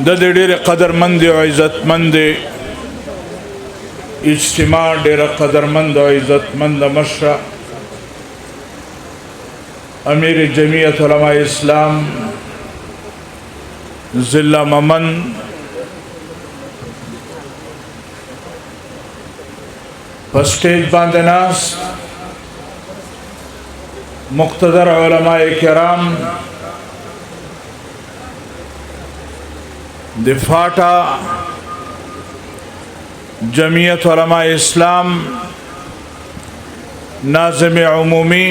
د دې ډېر قدرمند او عزتمند اجتماع ډېر قدرمند او عزتمند مشر امیر جمعیت علماء اسلام ضلع ممند په سټیج باندې ناست مقتدر علماء کرام د فاټا جمعیت علماء اسلام ناظم عمومی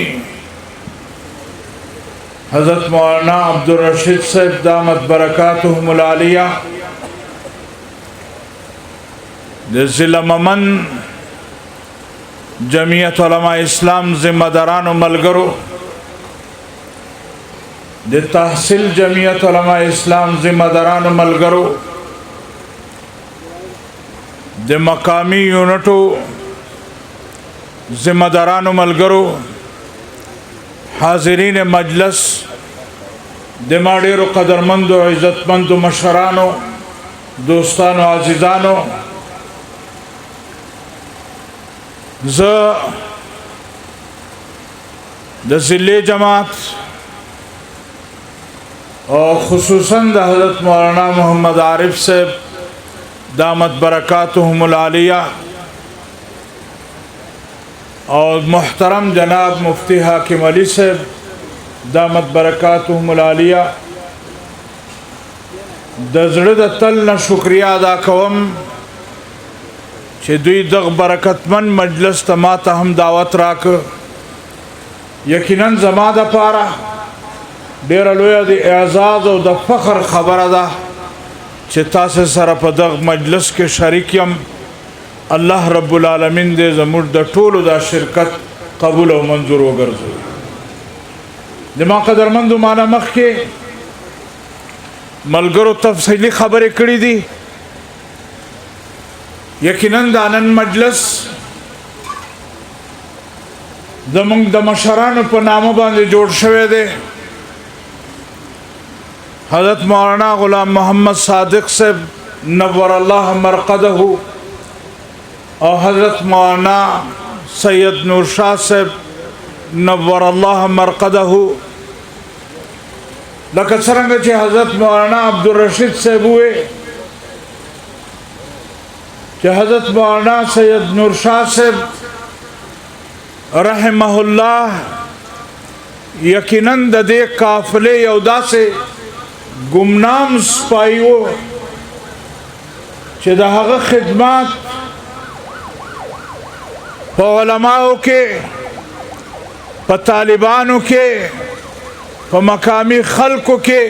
حضرت مولانا عبدالرشید صاحب دامت برکاتہم العالیہ د ضلع ممند جمعیت علماء اسلام ذمہ داران و ملگرو د تحصیل جمعیت علماء اسلام ذمہ داران و ملگرو د مقامی یونٹو ذمہ داران و ملگرو حاضرین مجلس د ماډیرو قدرمند و عزتمند و مشرانو دوستانو عزیزانو ز د ضلع جماعت اور خصوصاً د حضرت مولانا محمد عارف صاحب دامت برکاتہم العالیہ اور محترم جناب مفتی حاکم علی صاحب دامت برکاتہم العالیہ د زړه د تل نه شکریہ ادا کوم چې دوی دغ برکتمن مجلس ته ما ته هم دعوت راک یقینا زما د پاره ډیره لویه د اعزاز او د فخر خبره ده چې تاسو سره په دغ مجلس کې شریک یم الله رب العالمین دې زموږ د ټولو دا شرکت قبول او منظور وګرځوي د ما قدرمندو معنی مخکې ملګرو تفصیلي خبرې کړې دي یقینا دا نن مجلس زموږ د مشرانو په نامه باندې جوړ شوی دی حضرت مولانا غلام محمد صادق صاحب نور اللہ مرقدہ اور حضرت مولانا سید نور شاہ صاحب نور اللہ مرقدہ لکه څرنګه چې حضرت مولانا عبدالرشید صاحب ہوئے کہ حضرت مولانا سید نور شاہ صاحب رحمہ اللہ یقیناً د دې قافلې یو داسې گمنام سپایو چې د هغه خدمات په علماو کې په طالبانو کې په مقامی خلقو کې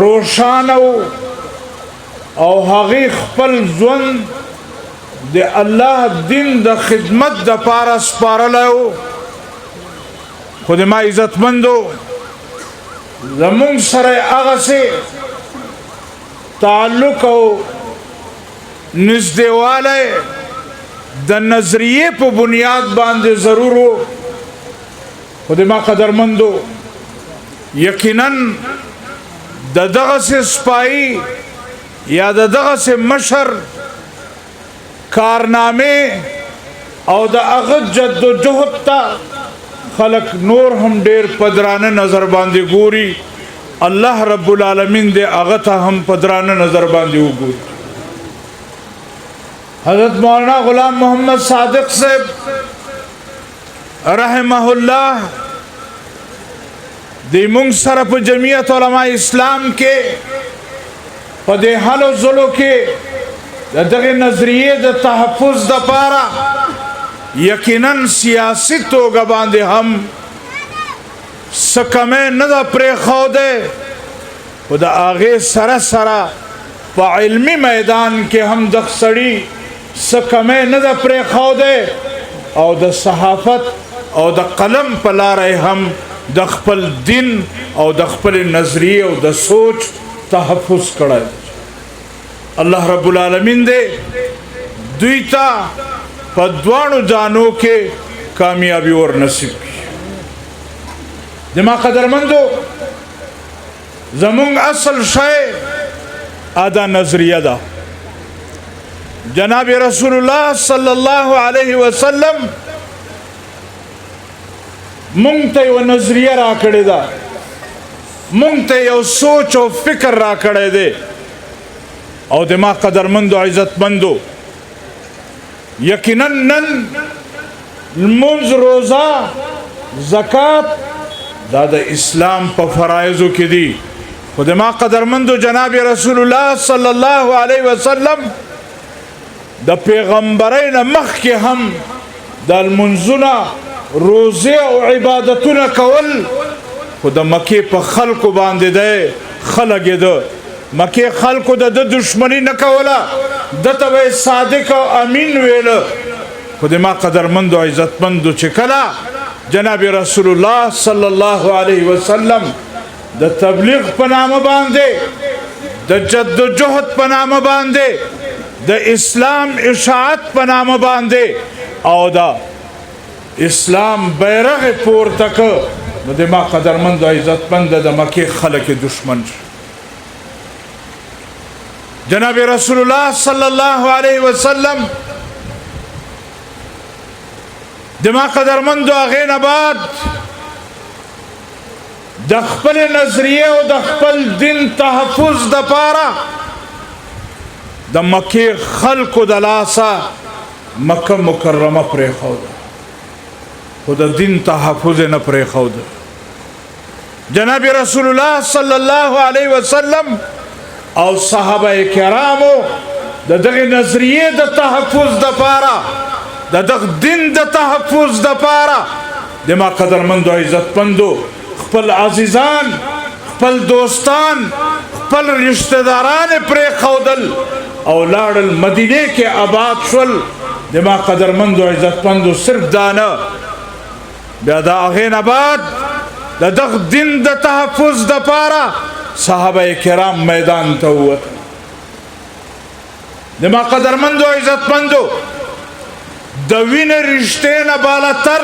روشان او هغه خپل ژوند د الله دین د خدمت د پاره سپارلو خو د ما عزتمندو زمون سره هغه سي تعلق او نزدېواله د نظریه په بنیاد باندې ضرور وو خو د ما قدرمندو یقینا د دغه سپای یا د دغه مشر کارنامه او د هغه جدوجہد ته خلق نور هم ډیر پدرانه نظر باندې ګوري الله رب العالمین دې هغه ته هم پدرانه نظر باندې وګوري حضرت مولانا غلام محمد صادق صاحب رحمه الله دې مونږ سره په جمعیت علماء اسلام کې په دې حالو زلو کې دغه نظریه د تحفظ د پاره یقینا سیاسی توګه باندې هم سکمه نه د پرې خو ده او د هغه سره سره په علمي میدان کې هم د خسړی سکمه نه د پرې خو ده او د صحافت او د قلم په لارې هم د خپل دین او د خپل نظریه او د سوچ تحفظ کړی الله رب العالمین دې دوی ته په دوانو جانو کې کامیابی ور نصیب کړي د ما قدرمندو زمونږ اصل شی ادا نظریه ده. جناب رسول الله صلی الله علیه وسلم مونږ ته یو نظریه را کړې ده، مونږ ته یو سوچ او فکر را کړی دی. او د ما قدرمندو عزتمندو، یقینا نن لمونځ، روزه، زکات دا د اسلام په فرایضو کې دي. خو د ما قدرمندو جناب رسول الله صلی الله علیه وسلم د پیغمبرۍ نه مخکې هم د لمونځونه، روزه او عبادتونه کول، خو د مکې په خلکو باندې دی خلګېده. مکې خلکو د دشمنی نه کوله، دته به یې صادق او امین ویله. خو د ما قدرمندو عزتمندو چې کله جناب رسول الله صلی الله علیه وسلم د تبلیغ په نامه باندې، د جد و جهد په نامه باندې، د اسلام اشاعت په نامه باندې او د اسلام بیرغ پورته که، نو د ما قدرمندو عزتمند د مکې خلک دشمن شو. جناب رسول الله صلی الله علیه وسلم د ما قدرمندو هغې نه بعد د خپل نظریه او د خپل دین تحفظ دپاره د مکې خلکو د لاسه مکه مکرمه پرېښوده، خو د دین تحفظ یې نه پرېښوده. جناب رسول الله صلی الله علیه وسلم او صحابه کرامو د دغه نظریه د تحفظ دپاره، د دغه دین د تحفظ دپاره د ما قدرمندو عزتمندو خپل عزیزان، خپل دوستان، خپل رشتہ داران پرېښودل او لاړل مدینه کې آباد شول. د ما قدرمندو عزتمندو صرف دا نه، بیا د هغې نه بعد د دغه دین د تحفظ دپاره صحابه کرام میدان ته ووتل. د ما قدرمندو عزتمندو د وینې رشتې نه بالاتر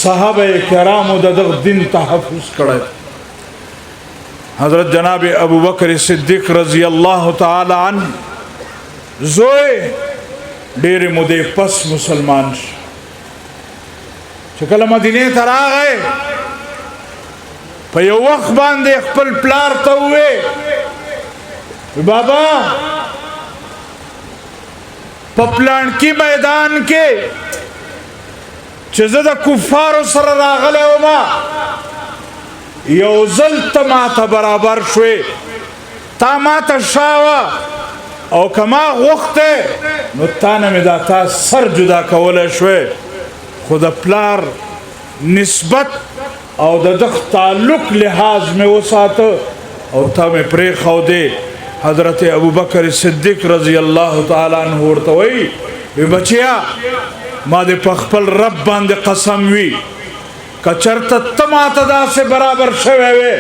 صحابه کرامو د دغه دین تحفظ کړی. حضرت جناب ابو بکر صدیق رضی الله تعالی عنه زوی ډېرې مودې پس مسلمان شو. چې کله مدینې ته راغی، په یو وخت باندې خپل پلار ته ووې، بابا په پلانکي میدان کې چې زه د کفارو سره راغلی ومه، یو ځل ته ماته برابر شوې، تا ماته شاوه، او که ما غوښتی نو تا نه مې دا تا سر جدا کولی شوې. خو د پلار نسبت او د دغه تعلق لحاظ مې وساته او تا مې پرېښودې. حضرت ابو بکر صدیق رضی الله تعالی عنه ورته وایي، بچیا ما دې په خپل رب باندې قسم وي، که چېرته ته ماته داسې برابر شوی وې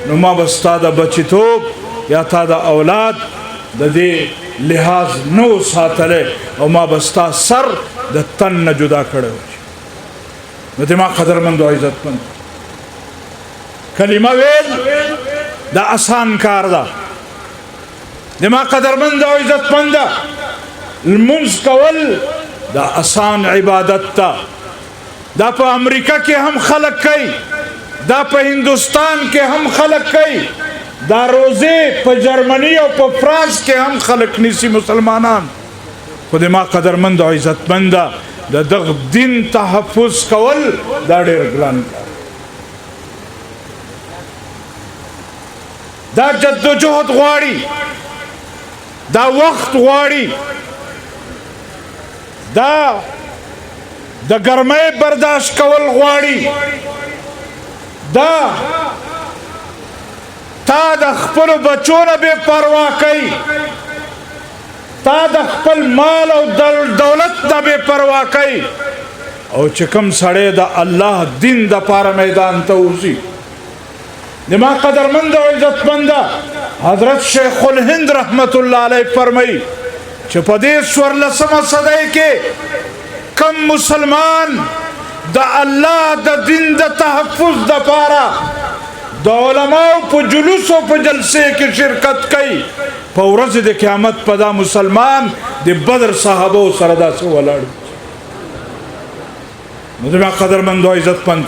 نو ما به ستا د بچیتوب یا تا د اولاد د دې لحاظ نه و ساتلی او ما به ستا سر د تن نه جدا کړی و. نو د ما قدرمندو عزتمند کلمه ویل دا آسان کار ده. د ما قدرمند او عزتمند لمونځ کول دا آسان عبادت ده. دا په امریکا کې هم خلق کوي، دا په هندوستان کې هم خلق کوي، دا روزه په جرمني او په فرانس کې هم خلق نیسي مسلمانان. خو د ما قدرمند او عزتمند د دغه دین تحفظ کول دا ډېر ګران کار. دا جد و جهد غواړي، دا وخت غواړي، دا د ګرمۍ برداشت کول غواړي، دا تا د خپلو بچو نه بې پروا کوي، تا د خپل مال او دولت نه بې پروا کوي. او چې کوم سړی د الله دین دپاره میدان ته وځي. د ما قدرمند او عزتمند حضرت شیخ الهند رحمت الله علیه فرمایي چې په دې 14مه صدۍ کې کم مسلمان د الله د دین د تحفظ دپاره د علماو په جلوس او په جلسه کې شرکت کوي په ورځ د قیامت په دا مسلمان د بدر صحابه سره داسې ولاړ نو د قدرمند او عزتمند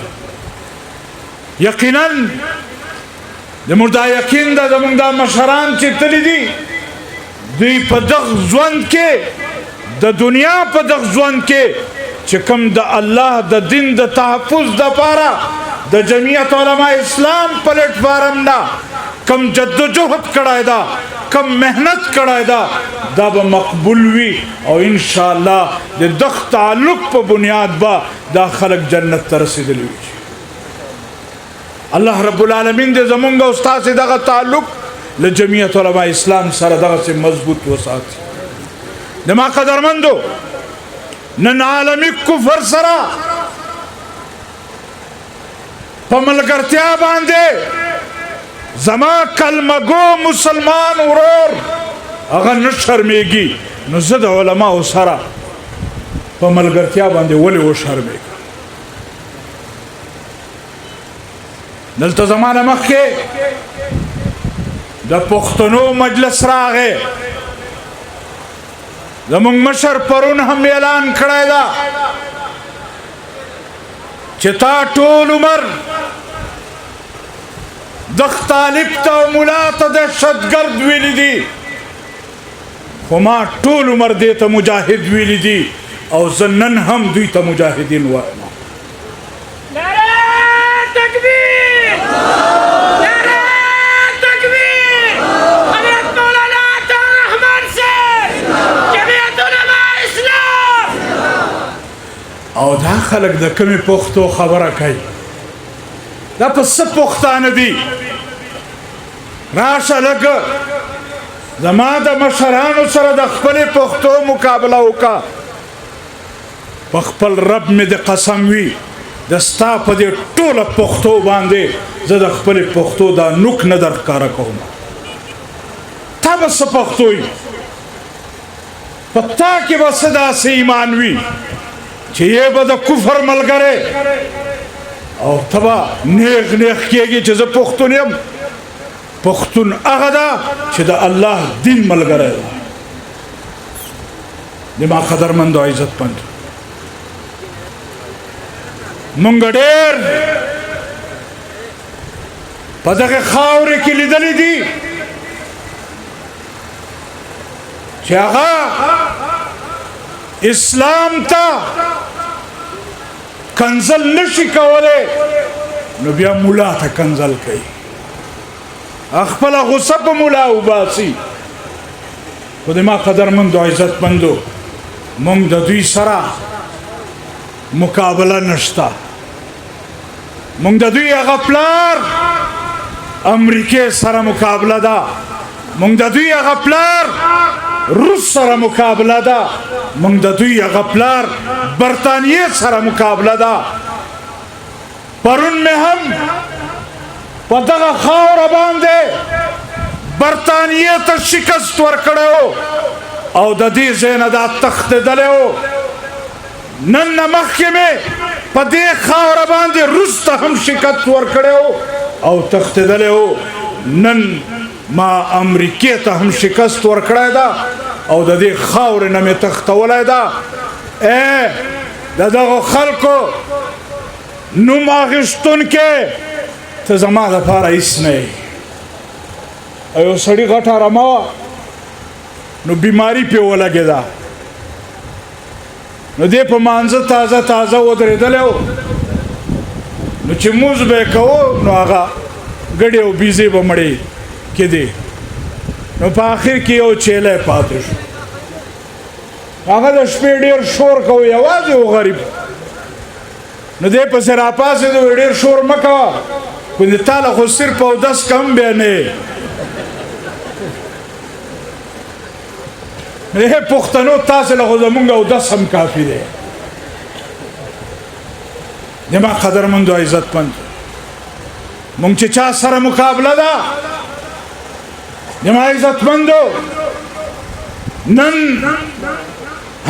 یقینا د مردا یقین د زمونږ د مشران چې تللی دي دوی په دغه ژوند کې د دنیا په دغه ژوند کې چې کوم د الله د دین د تحفظ دپاره د جمعیت علما اسلام پلیټ فارم نه کم جدوجہد کړای دا کم محنت کړای دا دا به مقبول وي او ان شاء الله د دغه تعلق په بنیاد با دا خلق جنت ته رسیدلی وي الله رب العالمین دې زمونږ او ستاسې دغه تعلق له جمعیت علما اسلام سره دغسې مضبوط وساتي د ما قدرمندو نن عالمي کفر سره په ملګرتیا باندې زما کلمګو مسلمان ورور هغه نه شرمېږي نو زه د علماو سره په ملګرتیا باندې ولې وشرمېږم دلته زمانه مخکې د پښتنو مجلس راغی زمونږ مشر پرون هم اعلان کړی دا چې تا ټول عمر دغ طالب ته او ملا ته دهشتګرد ویلي دي خو ما ټول عمر دې ته مجاهد ویلي دي او زه نن هم دوی ته مجاهدین وایم تکبیر تکبیر حضرت مولانا رحمان سeb جمعیت علماء اسلام او دا خلک د کمې پښتو خبره کوي دا په څه پښتانه دي راشه لږ زما د مشرانو سره د خپلې پښتو مقابله وکړه په خپل رب مې د قسم وي د ستا په دې ټوله پښتو باندې زه د خپلې پښتو دا نوک نه در ښکاره کوم تا به څه پښتو وي په تا کې به څه داسې ایمان وي چې یې به د کفر ملګری او ته به نیغ نیغ کېږي چې زه پښتون یم پښتون هغه ده چې د الله دین ملګری ده د ما قدرمند او عزتمند مونږ ډېر په دغه خاورې کې لیدلی دي چې هغه اسلام ته کنزل نشي کولی نو بیا مولا ته کنزل کوي خپله غصه په مولا وباسي خو د ما قدرمندو عزتمندو مونږ د دوی سره مقابله نشته مونږ د دوی هغه پلار امریکې سره مقابله ده مونږ د دوی هغه پلار روس سره مقابله ده مونږ د دوی هغه پلار برطانیې سره مقابله ده پرون مې هم په دغه خاوره باندې برطانیې ته شکست ورکړی و او د دې ځای نه دا تښتېدلی و نن نه مخکې مې په دې خاوره باندې روس ته هم شکست ورکړی و او تښتېدلی و نن ما امریکې ته هم شکست ورکړی ده او د دې خاورې نه مې تښتولی ده د دغو خلکو نوم اخیستونکې ته زما دپاره هېڅ نه یې او یو سړي غټه رمه وه نو بیماري پې ولګېده نو دې په مانځه تازه تازه ودرېدلی و نو چې مونځ به یې کوو نو هغه ګډې او بیزې به مړې کېدې نو په آخر کې یو چیلی پاتې شو هغه د شپې ډېر شور کوي یوازې و غریب نو دې پسې راپاڅېدو ډېر شور مه کوه خو د تا له خو صرف اودس کم بیا نه یې پښتنو تاسې له خو زمونږ اودس هم کافي دی د ما قدرمندو عزتمند مونږ چې چا سره مقابله ده د ما عزتمندو نن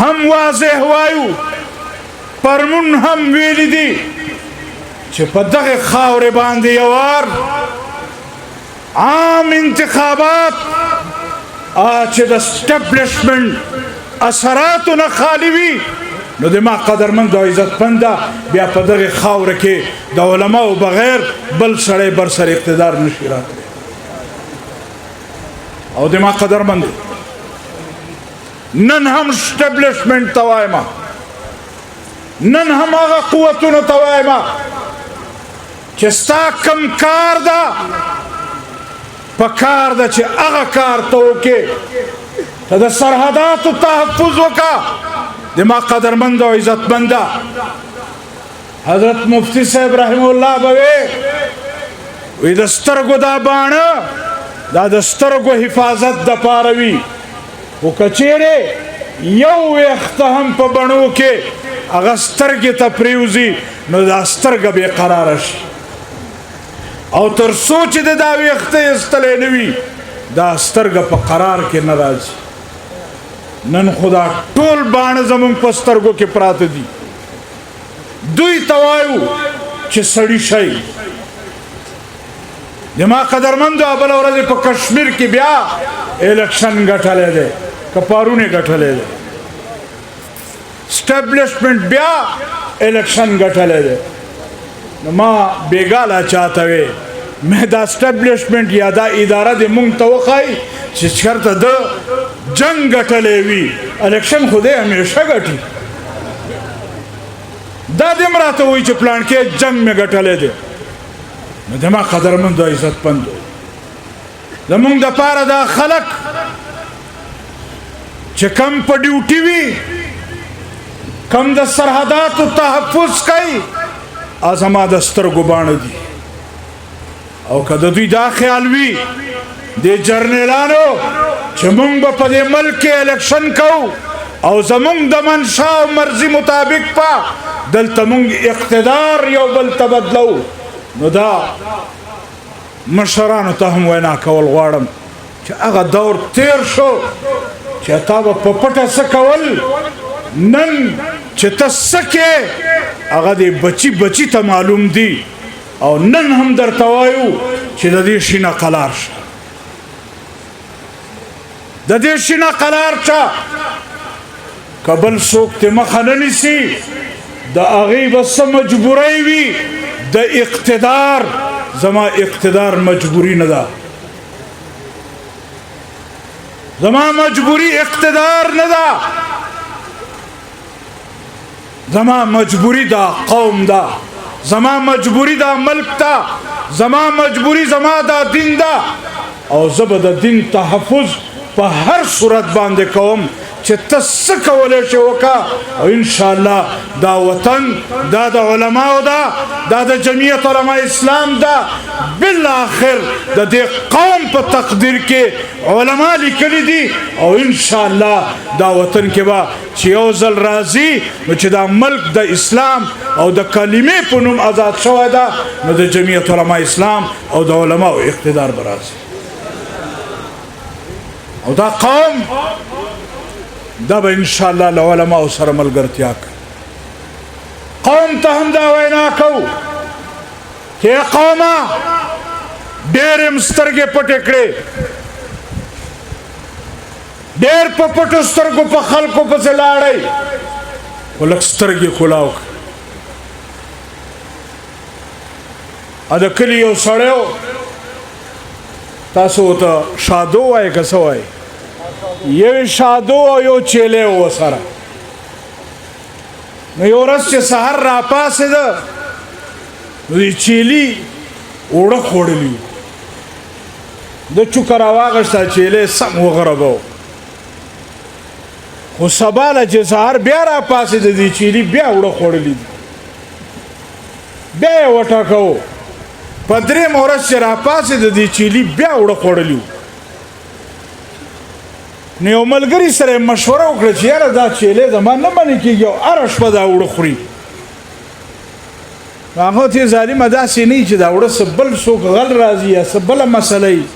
هم واضح وایو پرمون هم ویلی دي چې په دغه خاورې باندې یو وار عام انتخابات چې د اسټبلیشمنټ اثراتو نه خالی وي نو د ما قدرمند او عزتمنده بیا په دغه خاوره کې د علماو بغیر بل سړی بر سر اقتدار نشي راتلی او د ما قدرمند نن هم اسټبلیشمنټ ته وایم نن هم هغه قوتونو ته وایم چې ستا کم کار ده په کار ده چې هغه کار ته وکړې ته د سرحداتو تحفظ وکړه د ما قدرمند او عزتمنده حضرت مفتی صاحب رحمه الله به وی د سترګو دا باڼه دا د سترګو حفاظت دپاره وي خو که چیرې یو ویښته هم په بڼو کې هغه سترګې ته پرېوځي نو دا سترګه بې قراره شي او تر څو چې د دا ویښته ایستلی نه وي دا سترګه په قرار کې نه راځي نن خو دا ټول باڼه زمونږ په سترګو کې پراته دي دوی ته وایو چې سړي شئ د ما قدرمندو بله ورځې په کشمیر کې بیا الیکشن ګټلی دی که پرون یې ګټلی دی اسټبلیشمنټ بیا الیکشن ګټلی دی نو ما بېګاله چاته وې مې دا اسټبلیشمنټ یا دا اداره دې مونږ ته وښایي چې چېرته د جنګ ګټلی وي الیکشن خو دی همیشه ګټي دا دې هم راته وایي چې پلانکې جنګ مې ګټلی دی نو د ما قدرمند او عزتمندو زمونږ دپاره دا خلک چې کم په ډیوټي وي کم د سرحداتو تحفظ کوي زما د سترګو باڼه دي او که د دوی دا خیال وي د جرنیلانو چې مونږ به په دې ملک کې الیکشن کوو او زمونږ د منشا او مرضي مطابق په دلته مونږ اقتدار یو بل ته بدلو نو دا مشرانو ته هم وینا کول غواړم چې هغه دور تیر شو چې تا به په پټه څه کول نن چې ته څه کې هغه دې بچي بچي ته معلوم دي او نن هم درته وایو چې د دې شي نه قلار شه د دې شي نه قلار شه که بل څوک تې مخه نه نیسي د هغې به څه مجبورۍ وي د اقتدار زما اقتدار مجبوری نه ده زما مجبوری اقتدار نه ده زما مجبوری دا قوم دا زما مجبوری دا ملک دا زما مجبوری زما دا دین دا او زه به د دین تحفظ په هر صورت باندې کوم چې ته څه کولی شې وکړه او انشاءالله دا وطن دا د علماو دا دا د جمعیت علما اسلام دا بالاخر د دې قوم په تقدیر کې علما لیکلي دي او انشاءالله دا وطن کې به چې یو ځل راځي نو چې دا ملک د اسلام او د کلمې په نوم آزاد شوی ده نو د جمعیت علما اسلام او د علماو اقتدار به راځي او دا قوم دا به انشاءالله له علماو سره ملګرتیا کوي قوم ته هم دا وینا کوو چې قومه ډېرې م سترګې پټې کړې ډېر په پټو سترګو په خلکو پسې لاړئ خو لږ سترګې کولاو کړه د کلي یو سړی و تاسو ورته شادو وایئ که څه وایئ یو شادو او یو چیلی و سره نو یو ورځ چې سحر راپاڅېده نو د چیلي اوړه خوړلي د چوکه راواغېسته چیلی سم وغربه خو سبا له چې سحر بیا راپاڅېده د چیلي بیا اوړه خوړلي دي بیا یې وټاکو په درېیمه ورځ چې راپاڅېده د چیلي بیا اوړه خوړلي نو یو ملګري سره مشوره وکړه چې یاره دا چیلی زما نه منې کېږي او هره شپه دا اوړه خوري نو هغه ته ظالمه داسې نه وي چې دا اوړه څه بل څوک غل راځي یا څه بله مسله وي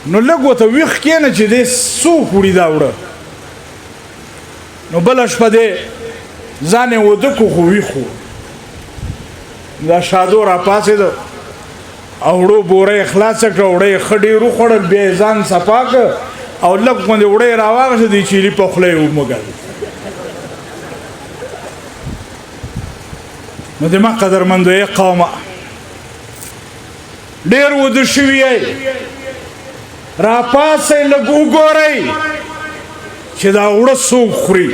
نو لږ ورته ویښ کښېنه چې دی څوک وړي دا اوړه نو بله شپه دی ځان یې وده کو خو ویښ و دا شادو راپاڅېده اوړو بوره اخلاص کړه وړې خډې رو خړل بیا ځان صفاک او لږ باندې وړې راواغه دي چيلي په خله یو مګل نو دما قدرمندو یې قومه ډېر ود شوی را پاسه لږ وګورئ چې دا وړه څوک خوري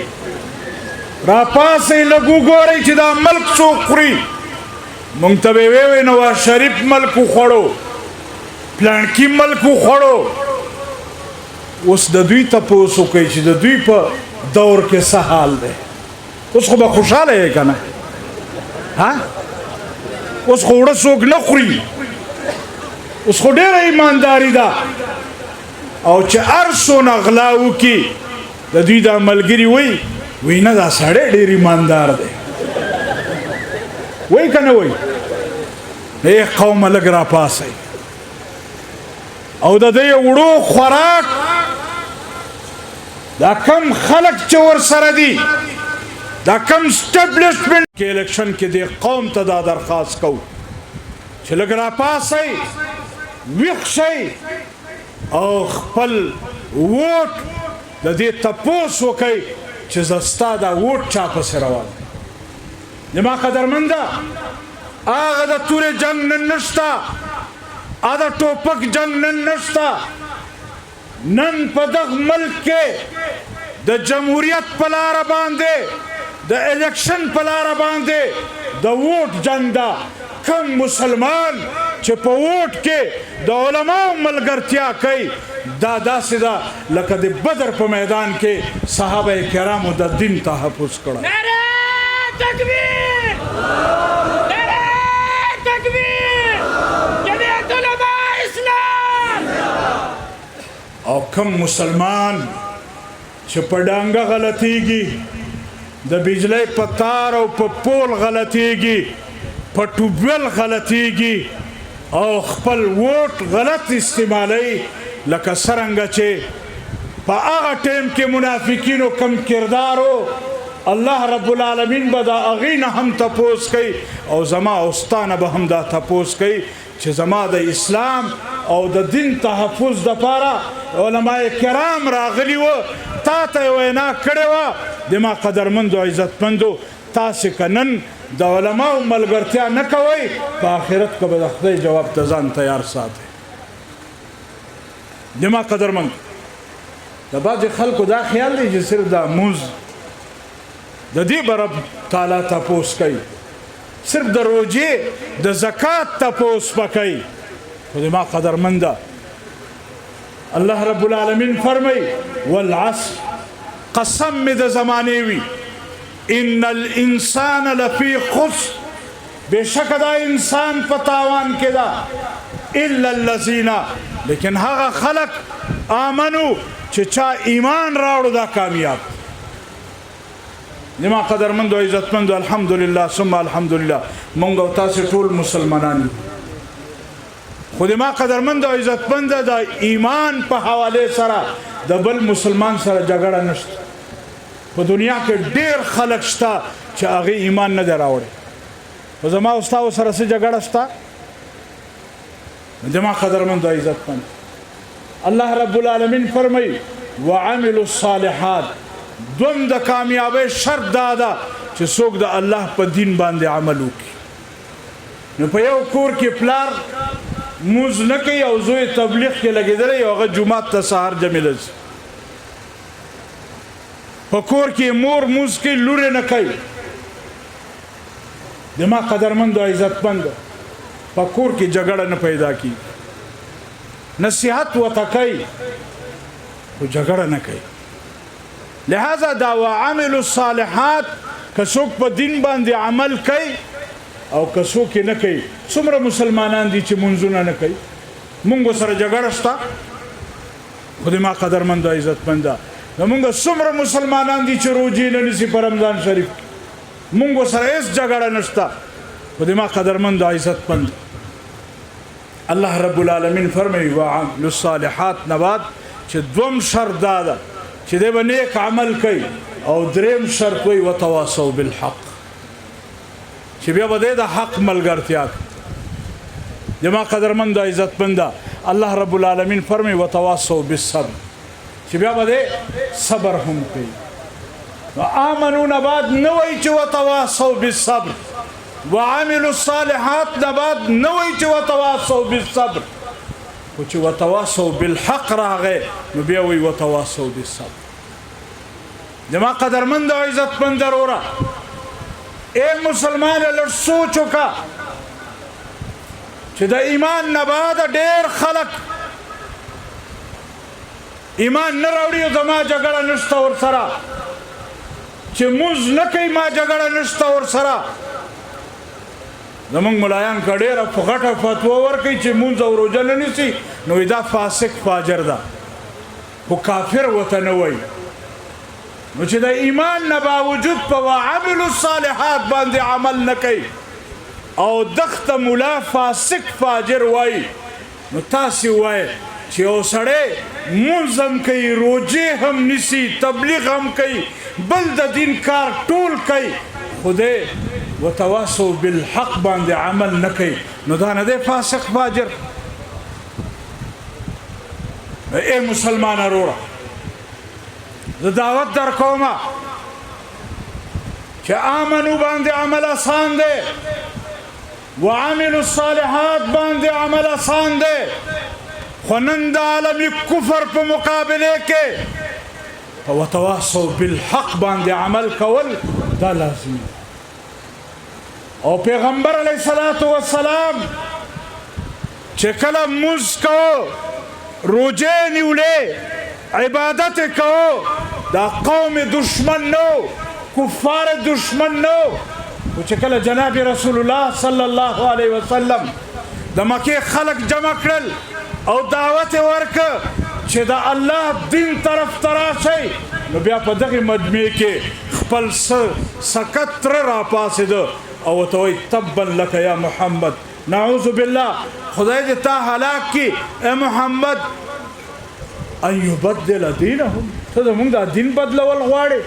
را پاسه لږ وګورئ چې دا ملک څوک خوري مونږ ته به وی نواز شریف ملک وخوړو پلانکي ملک وخوړو اوس د دوی تپوس وکړئ چې د دوی په دور کې څه حال دی اوس خو به خوشحاله یې که نه ها اوس خو وړه څوک نه خوري اوس خو ډېره ایمانداري ده او چې هر څونه غلا وکړي د دوی دا ملګري وی نه دا سړی ډېر ایماندار دی وی که نه وی ای قومه لږ راپاسئ او د دې وړو خوراک دا کم خلق چې ورسره دي دا کم اسټبلشمنټ کې الیکشن کې دې قوم ته دا درخواست کوو چې لږ راپاسئ ویښ شئ او خپل ووټ د دې تپوس وکئ چې زه ستا دا ووټ چا پسې روان دی زما قدرمنده هغه د تورې جنګ نن نشته هغه د ټوپک جنګ نن نشته نن په دغه ملک کې د جمهوریت په لاره باندې د الیکشن په لاره باندې د ووټ جنګ ده کم مسلمان چې په ووټ کې د علماو ملګرتیا کوي دا داسې ده لکه د بدر په میدان کې صحابه کرامو د دین تحفظ کړی نعره تکبیر نعره تکبیر جمعیت علماء اسلام او کم مسلمان چې په ډانګه غلطیږي د بجلی په تار او په پول غلطیږي په ټوبویل غلطیږي او خپل ووټ غلط استعمالوي لکه څرنګه چې په هغه ټیم کې منافقینو کم کردارو الله رب العالمین به دا هغې نه هم تپوس کوي او زما او ستا نه به هم دا تپوس کوي چې زما د اسلام او د دین تحفظ دپاره علماء کرام راغلي وه تا ته یې وینا کړې وه د ما قدرمندو عزتمندو تاسې که نن د علماو ملګرتیا نه کوئ په آخرت کې به د خدای جواب ته ځان تیار ساتئ د ما قدرمند د بعضې خلکو دا خیال دی چې صرف دا موز د دې به رب تعالی تپوس کوي صرف د روجې د زکات تپوس به کوي خو د ما قدرمنده الله رب العالمین فرمای والعصر قسم می د زمانې وي ان الانسان لفی خسر بشک دا انسان په تاوان کې ده الا الذین لیکن هغه خلق آمنو چې چا ایمان راوړو دا کامیاب زما قدرمندو عزتمندو الحمدلله ثم الحمدلله مونږ او تاسې ټول مسلمانان خو د ما قدرمندو عزتمنده د ایمان په حواله سره د بل مسلمان سره جګړه نشته په دنیا کې ډېر خلک شته چې هغې ایمان نه دی راوړی خو زما او ستا سره څه جګړه شته د ما قدرمندو عزتمند الله رب العالمین فرمایي وعملوا الصالحات دوم د کامیابۍ شرط دا ده چې څوک د الله په دین باندې عمل وکړي نو په یو کور کې پلار موز نه کوي او زوی تبلیغ کې لګېدلی او هغه جومات ته سهار جمع لځي په کور کې مور موز کوي لورې نه کوي د ما قدرمندو عزتمندو په کور کې جګړه نه پیدا کېږي نصیحت ورته کوي خو جګړه نه کوي لہذا دا وعملوا الصالحات که څوک په دین باندې عمل کوي او که څوک یې نه کوي څومره مسلمانان دي چې منځونه نه کوي مونږ سره جګړه شته خو د ما قدرمندو عزتمنده زمونږ څومره مسلمانان دي چې روجې نه نیسي په رمضان شریف کې مونږ سره هېڅ جګړه نشته خو د ما قدرمندو عزتمند الله رب العالمین فرمایي وعملوا الصالحات نه بعد چې دوم شرط دا ده چې دی به نیک عمل کوي او دریم شرط وی وتواصوا بالحق چې بیا به دی د حق ملګرتیا جما قدرمند عزتمند الله رب العالمین فرمی وتواصوا بالصبر چې بیا به صبر هم کوي. نو آمنون بعد نه وایي چې وتواصوا بالصبر، وعملوا الصالحات نه بعد نه وایي چې وتواصوا بالصبر، خو چې وتواصوا بالحق راغی نو بیا وایي وتواصوا بالصبر. جما قدرمند او عزتمند وروره اے مسلمان لږ سوچ وکړه چې د ایمان نه بعد ډېر خلک ایمان نه راوړي او زما جګړه نشته ورسره، چې مونځ نه کوي ما جګړه نشته ورسره. زمونږ ملایان که ډېره په غټه فتوا ورکوي چې مونځ او روژه نه نیسي نو دا فاسق فاجر ده، خو کافر ورته نه وایي. نو چې د ایمان نه باوجود په وعملو الصالحات باندې عمل نه کوي او دخته ملا فاسق فاجر وایي، نو تاسې وایي چې یو سړی مونځ هم کوي، روجې هم نیسي، تبلیغ هم کوي، بل د دین کار ټول کوي، خو دی وتواصوا بالحق باندې عمل نه کوي، نو دا نه دی فاسق فاجر؟ ای مسلمان وروره زه دعوت در کومه چې آمنو باندې عمل آسان دی، وعملوا الصالحات باندې عمل آسان دی، خو نن د عالمي کفر په مقابله کې وتواصوا بالحق باندې عمل کول دا لازمي. او پیغمبر علیه الصلاة والسلام چې کله مونځ کوو، روجې نیولې، عبادت کوو، دا قوم دشمن نو، کفار دشمن نو، خو چې کله جناب رسول الله صلی الله علیه وسلم د مکې خلق جمع کړل او دعوت ورکړه چې د الله دین طرف ته راشئ، نو بیا په دغې مجمع کې خپل سکت تره راپاڅېده او ورته وایي تبا لک یا محمد، نعوذ بالله، خدای دې تا هلاک کړي ای محمد، ان یبدل دینهم، ته زموږ دا دین بدلول غواړې؟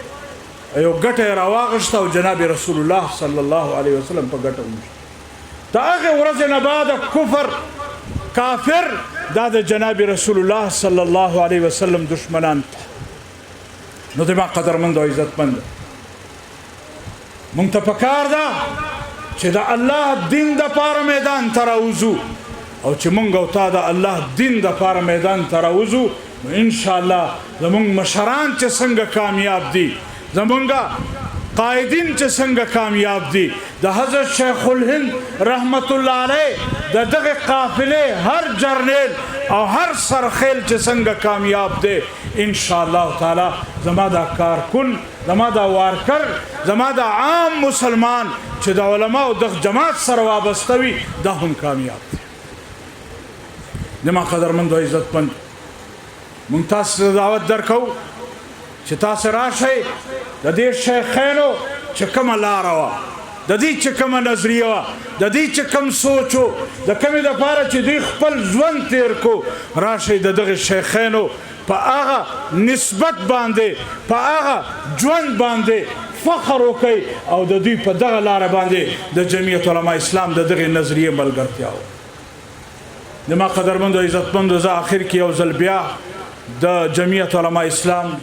یو ګټه یې راواغېسته او جناب رسول الله صلی الله علیه وسلم په ګټه ونیسته. د هغې ورځې نه بعد کفر کافر دا د جناب رسول الله صلی الله علیه وسلم دشمنان. نو زما قدرمند او عزتمند مونږ ته پکار ده چې د الله دین دپاره میدان ته راوځو، او چې مونږ او تا د الله دین دپاره میدان ته راوځو نو انشاءالله زمونږ مشران چې څنګه کامیاب دي، زمونږ قائدین چې څنګه کامیاب دي، د حضرت شیخ الهند رحمت الله علیه د دغه قافلې هر جرنیل او هر سرخیل چې څنګه کامیاب دی، انشاءالله تعالی زما دا کارکن، زما دا وارکر، زما دا عام مسلمان چې د علماء د جماعت سره وابسته وي دا هم کامیاب دی. زما قدرمند او عزتمند مونږ تاسو ته دعوت درکو چې تاسو راشئ د دې شیخینو چې کومه لاره وه، د دې چې کومه نظریه وه، د دې چې کوم سوچ و، د کومې دپاره چې دوی خپل ژوند تیر کو، راشئ د دغې شیخینو په هغه نسبت باندې، په هغه ژوند باندې فخر وکئ او د دوی په دغه لاره باندې د جمعیت علما اسلام د دغې نظریې ملګرتیا وه. زما قدرمندو عزتمندو زه آخر کې یو ځل بیا د جمعیت علما اسلام